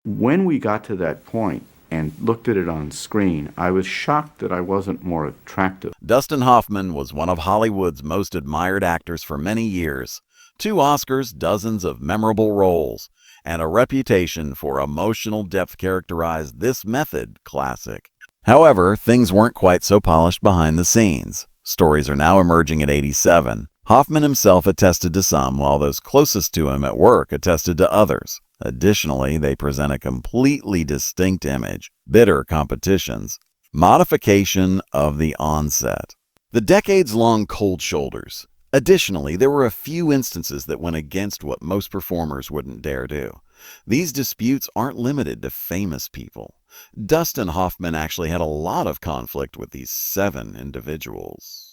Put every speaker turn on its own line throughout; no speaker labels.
When we got to that point and looked at it on screen, I was shocked that I wasn't more attractive.
Dustin Hoffman was one of Hollywood's most admired actors for many years. 2 Oscars, dozens of memorable roles, and a reputation for emotional depth characterized this method classic. However, things weren't quite so polished behind the scenes. Stories are now emerging at 87. Hoffman himself attested to some, while those closest to him at work attested to others. Additionally, they present a completely distinct image, bitter competitions, modification of the onset, the decades-long cold shoulders. Additionally, there were a few instances that went against what most performers wouldn't dare do. These disputes aren't limited to famous people. Dustin Hoffman actually had a lot of conflict with these 7 individuals.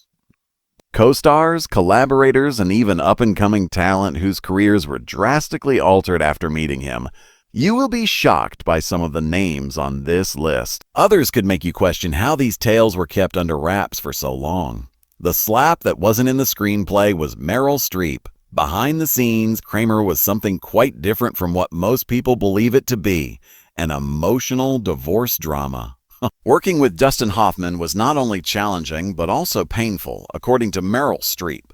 Co-stars, collaborators, and even up-and-coming talent whose careers were drastically altered after meeting him. You will be shocked by some of the names on this list. Others could make you question how these tales were kept under wraps for so long. The slap that wasn't in the screenplay was Meryl Streep. Behind the scenes, Kramer was something quite different from what most people believe it to be, an emotional divorce drama. Working with Dustin Hoffman was not only challenging, but also painful, according to Meryl Streep.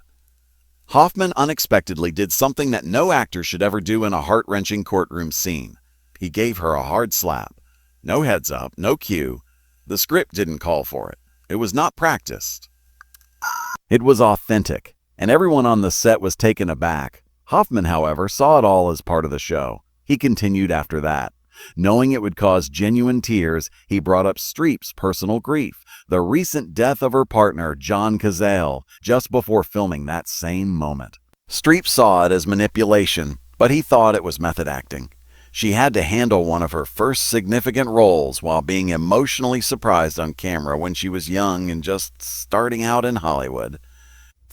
Hoffman unexpectedly did something that no actor should ever do in a heart-wrenching courtroom scene. He gave her a hard slap. No heads up, no cue. The script didn't call for it. It was not practiced. It was authentic, and everyone on the set was taken aback. Hoffman, however, saw it all as part of the show. He continued after that. Knowing it would cause genuine tears, he brought up Streep's personal grief, the recent death of her partner, John Cazale, just before filming that same moment. Streep saw it as manipulation, but he thought it was method acting. She had to handle one of her first significant roles while being emotionally surprised on camera when she was young and just starting out in Hollywood.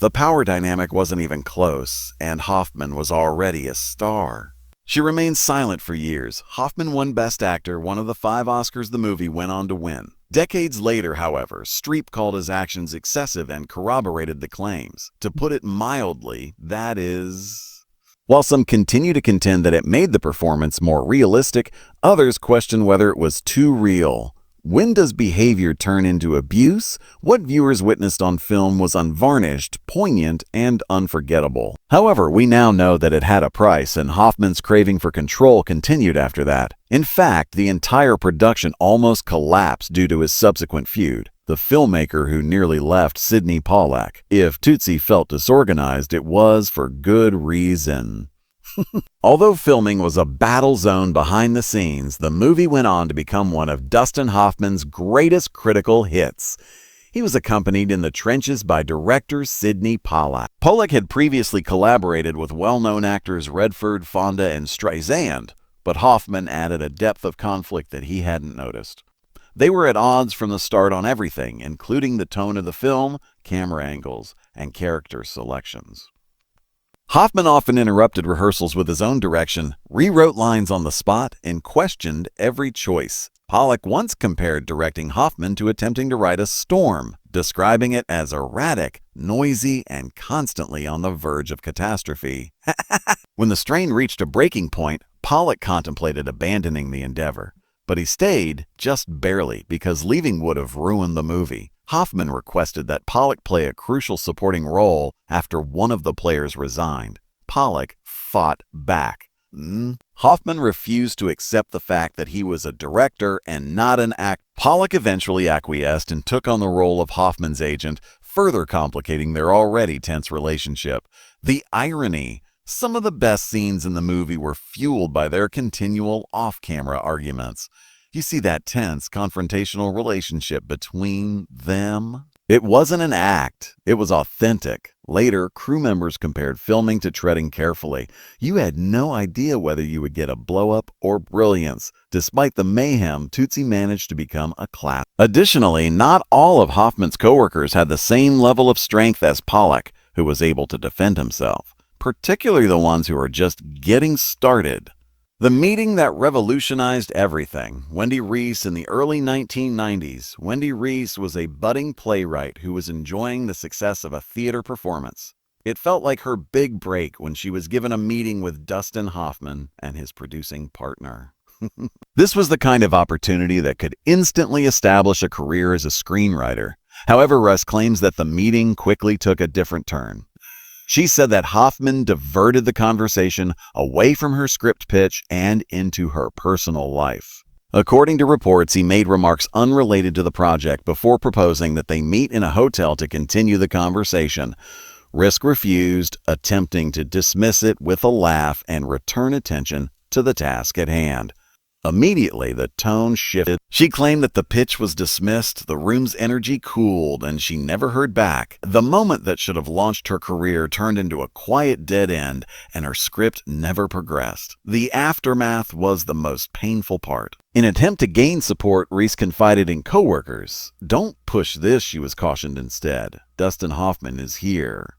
The power dynamic wasn't even close, and Hoffman was already a star. She remained silent for years. Hoffman won Best Actor, one of the 5 Oscars the movie went on to win. Decades later, however, Streep called his actions excessive and corroborated the claims. To put it mildly, that is... While some continue to contend that it made the performance more realistic, others question whether it was too real. When does behavior turn into abuse? What viewers witnessed on film was unvarnished, poignant, and unforgettable. However, we now know that it had a price, and Hoffman's craving for control continued after that. In fact, the entire production almost collapsed due to his subsequent feud. The filmmaker who nearly left Sidney Pollack. If Tootsie felt disorganized, it was for good reason. Although filming was a battle zone behind the scenes, the movie went on to become one of Dustin Hoffman's greatest critical hits. He was accompanied in the trenches by director Sidney Pollack. Pollack had previously collaborated with well-known actors Redford, Fonda, and Streisand, but Hoffman added a depth of conflict that he hadn't noticed. They were at odds from the start on everything, including the tone of the film, camera angles, and character selections. Hoffman often interrupted rehearsals with his own direction, rewrote lines on the spot, and questioned every choice. Pollack once compared directing Hoffman to attempting to write a storm, describing it as erratic, noisy, and constantly on the verge of catastrophe. When the strain reached a breaking point, Pollack contemplated abandoning the endeavor. But he stayed, just barely, because leaving would have ruined the movie. Hoffman requested that Pollack play a crucial supporting role after one of the players resigned. Pollack fought back. Hoffman refused to accept the fact that he was a director and not an actor. Pollack eventually acquiesced and took on the role of Hoffman's agent, further complicating their already tense relationship. The irony. Some of the best scenes in the movie were fueled by their continual off-camera arguments. You see that tense, confrontational relationship between them? It wasn't an act. It was authentic. Later, crew members compared filming to treading carefully. You had no idea whether you would get a blow-up or brilliance. Despite the mayhem, Tootsie managed to become a classic. Additionally, not all of Hoffman's coworkers had the same level of strength as Pollack, who was able to defend himself, particularly the ones who were just getting started. The meeting that revolutionized everything. Wendy Reese in the early 1990s. Wendy Reese was a budding playwright who was enjoying the success of a theater performance. It felt like her big break when she was given a meeting with Dustin Hoffman and his producing partner. This was the kind of opportunity that could instantly establish a career as a screenwriter. However, Russ claims that the meeting quickly took a different turn. She said that Hoffman diverted the conversation away from her script pitch and into her personal life. According to reports, he made remarks unrelated to the project before proposing that they meet in a hotel to continue the conversation. Risk refused, attempting to dismiss it with a laugh and return attention to the task at hand. Immediately, the tone shifted. She claimed that the pitch was dismissed, the room's energy cooled, and she never heard back. The moment that should have launched her career turned into a quiet dead end, and her script never progressed. The aftermath was the most painful part. In an attempt to gain support, Reese confided in coworkers. "Don't push this," she was cautioned instead. "Dustin Hoffman is here.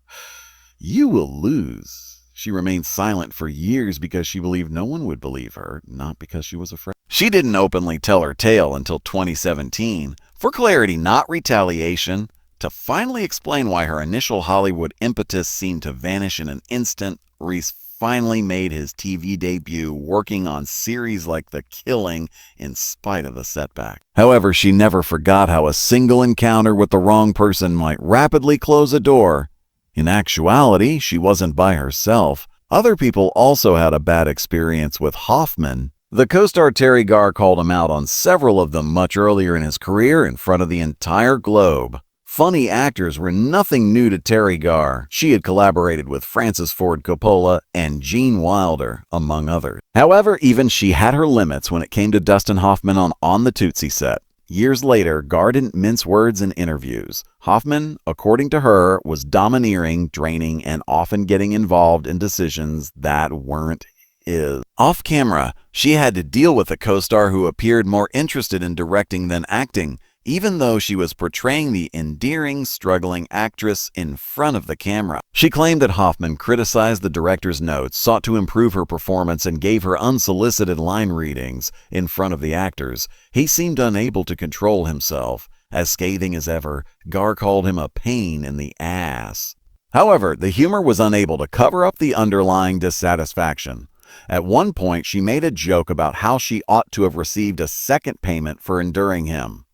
You will lose." She remained silent for years because she believed no one would believe her, not because she was afraid. She didn't openly tell her tale until 2017. For clarity, not retaliation. To finally explain why her initial Hollywood impetus seemed to vanish in an instant, Reese finally made his TV debut working on series like The Killing in spite of the setback. However, she never forgot how a single encounter with the wrong person might rapidly close a door. In actuality, she wasn't by herself. Other people also had a bad experience with Hoffman. The co-star Terry Garr called him out on several of them much earlier in his career in front of the entire globe. Funny actors were nothing new to Terry Garr. She had collaborated with Francis Ford Coppola and Gene Wilder, among others. However, even she had her limits when it came to Dustin Hoffman on the Tootsie set. Years later, Garr didn't mince words in interviews. Hoffman, according to her, was domineering, draining, and often getting involved in decisions that weren't his. Off camera, she had to deal with a co-star who appeared more interested in directing than acting, even though she was portraying the endearing, struggling actress in front of the camera. She claimed that Hoffman criticized the director's notes, sought to improve her performance, and gave her unsolicited line readings in front of the actors. He seemed unable to control himself. As scathing as ever, Garr called him a pain in the ass. However, the humor was unable to cover up the underlying dissatisfaction. At one point, she made a joke about how she ought to have received a second payment for enduring him.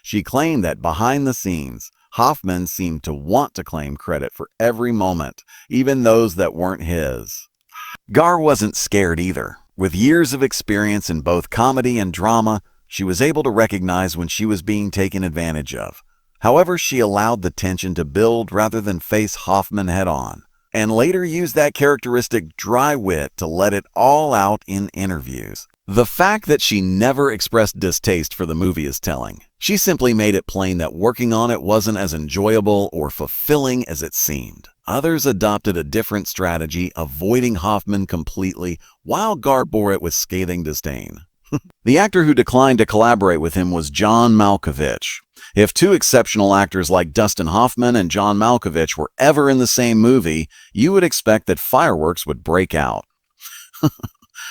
She claimed that behind the scenes, Hoffman seemed to want to claim credit for every moment, even those that weren't his. Garr wasn't scared either. With years of experience in both comedy and drama, she was able to recognize when she was being taken advantage of. However, she allowed the tension to build rather than face Hoffman head-on, and later used that characteristic dry wit to let it all out in interviews. The fact that she never expressed distaste for the movie is telling. She simply made it plain that working on it wasn't as enjoyable or fulfilling as it seemed. Others adopted a different strategy, avoiding Hoffman completely, while Garr bore it with scathing disdain. The actor who declined to collaborate with him was John Malkovich. If two exceptional actors like Dustin Hoffman and John Malkovich were ever in the same movie, you would expect that fireworks would break out.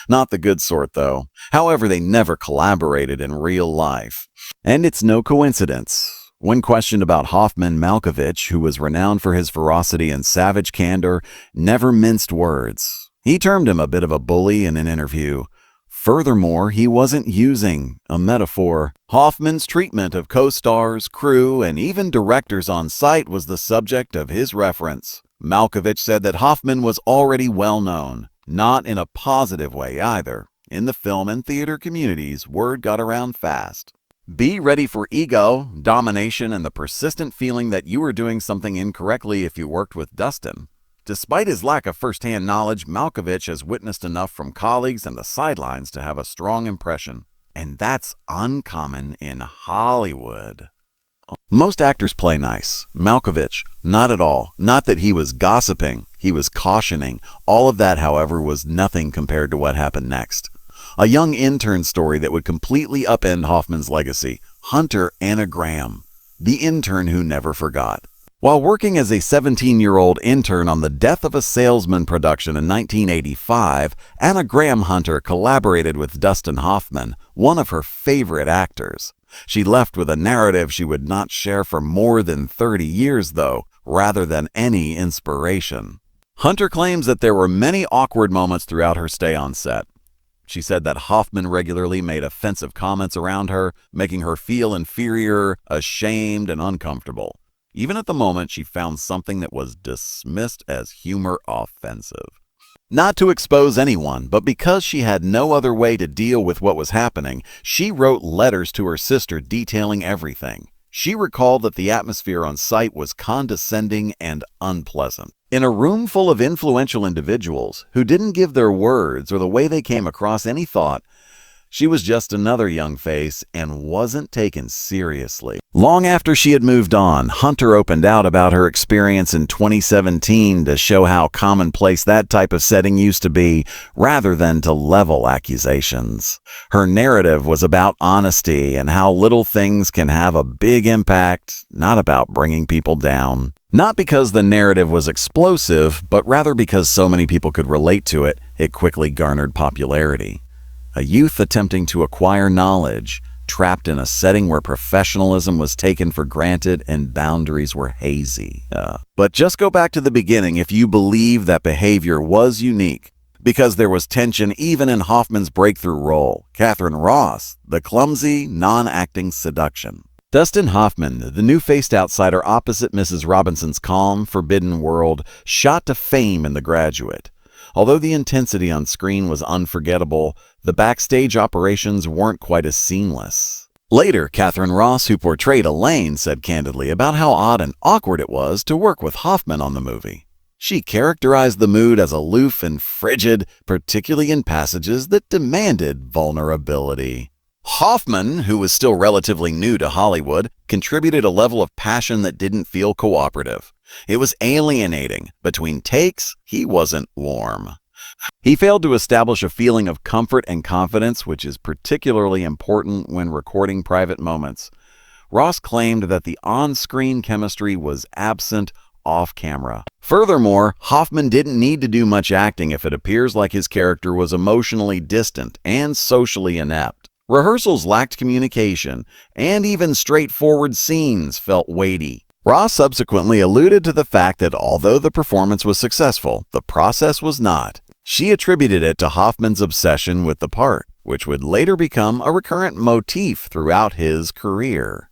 Not the good sort, though. However, they never collaborated in real life. And it's no coincidence. When questioned about Hoffman, Malkovich, who was renowned for his ferocity and savage candor, never minced words. He termed him a bit of a bully in an interview. Furthermore, he wasn't using a metaphor. Hoffman's treatment of co-stars, crew, and even directors on site was the subject of his reference. Malkovich said that Hoffman was already well known. Not in a positive way either. In the film and theater communities, word got around fast. Be ready for ego, domination, and the persistent feeling that you were doing something incorrectly if you worked with Dustin. Despite his lack of first-hand knowledge, Malkovich has witnessed enough from colleagues and the sidelines to have a strong impression. And that's uncommon in Hollywood. Most actors play nice. Malkovich, not at all. Not that he was gossiping. He was cautioning. All of that, however, was nothing compared to what happened next. A young intern story that would completely upend Hoffman's legacy. Hunter Anna Graham, the intern who never forgot. While working as a 17-year-old intern on The Death of a Salesman production in 1985, Anna Graham Hunter collaborated with Dustin Hoffman, one of her favorite actors. She left with a narrative she would not share for more than 30 years, though, rather than any inspiration. Hunter claims that there were many awkward moments throughout her stay on set. She said that Hoffman regularly made offensive comments around her, making her feel inferior, ashamed, and uncomfortable. Even at the moment, she found something that was dismissed as humor offensive. Not to expose anyone, but because she had no other way to deal with what was happening, she wrote letters to her sister detailing everything. She recalled that the atmosphere on site was condescending and unpleasant. In a room full of influential individuals who didn't give their words or the way they came across any thought, she was just another young face and wasn't taken seriously. Long after she had moved on, Hunter opened out about her experience in 2017 to show how commonplace that type of setting used to be, rather than to level accusations. Her narrative was about honesty and how little things can have a big impact, not about bringing people down. Not because the narrative was explosive, but rather because so many people could relate to it, it quickly garnered popularity. A youth attempting to acquire knowledge, trapped in a setting where professionalism was taken for granted and boundaries were hazy. But just go back to the beginning if you believe that behavior was unique, because there was tension even in Hoffman's breakthrough role, Catherine Ross, the clumsy, non-acting seduction. Dustin Hoffman, the new-faced outsider opposite Mrs. Robinson's calm, forbidden world, shot to fame in The Graduate. Although the intensity on screen was unforgettable, the backstage operations weren't quite as seamless. Later, Catherine Ross, who portrayed Elaine, said candidly about how odd and awkward it was to work with Hoffman on the movie. She characterized the mood as aloof and frigid, particularly in passages that demanded vulnerability. Hoffman, who was still relatively new to Hollywood, contributed a level of passion that didn't feel cooperative. It was alienating. Between takes, he wasn't warm. He failed to establish a feeling of comfort and confidence, which is particularly important when recording private moments. Ross claimed that the on-screen chemistry was absent off-camera. Furthermore, Hoffman didn't need to do much acting if it appears like his character was emotionally distant and socially inept. Rehearsals lacked communication, and even straightforward scenes felt weighty. Ross subsequently alluded to the fact that although the performance was successful, the process was not. She attributed it to Hoffman's obsession with the part, which would later become a recurrent motif throughout his career.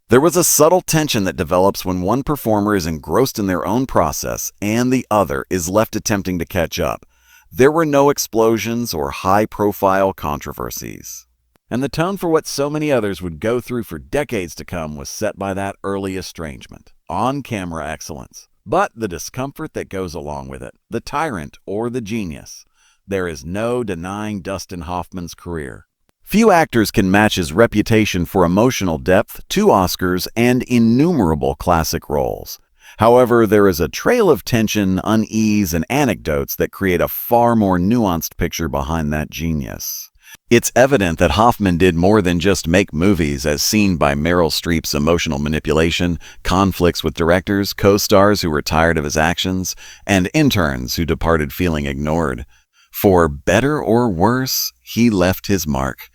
There was a subtle tension that develops when one performer is engrossed in their own process and the other is left attempting to catch up. There were no explosions or high-profile controversies. And the tone for what so many others would go through for decades to come was set by that early estrangement, on-camera excellence. But the discomfort that goes along with it, the tyrant or the genius, there is no denying Dustin Hoffman's career. Few actors can match his reputation for emotional depth, 2 Oscars, and innumerable classic roles. However, there is a trail of tension, unease, and anecdotes that create a far more nuanced picture behind that genius. It's evident that Hoffman did more than just make movies, as seen by Meryl Streep's emotional manipulation, conflicts with directors, co-stars who were tired of his actions, and interns who departed feeling ignored. For better or worse, he left his mark.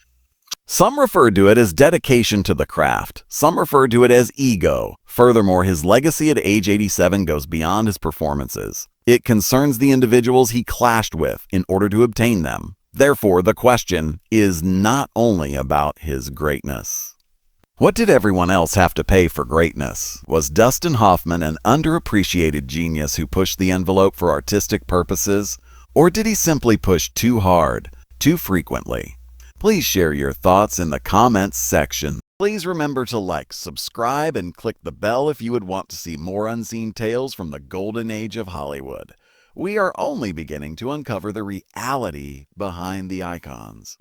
Some referred to it as dedication to the craft. Some referred to it as ego. Furthermore, his legacy at age 87 goes beyond his performances. It concerns the individuals he clashed with in order to obtain them. Therefore, the question is not only about his greatness. What did everyone else have to pay for greatness? Was Dustin Hoffman an underappreciated genius who pushed the envelope for artistic purposes? Or did he simply push too hard, too frequently? Please share your thoughts in the comments section. Please remember to like, subscribe, and click the bell if you would want to see more unseen tales from the golden age of Hollywood. We are only beginning to uncover the reality behind the icons.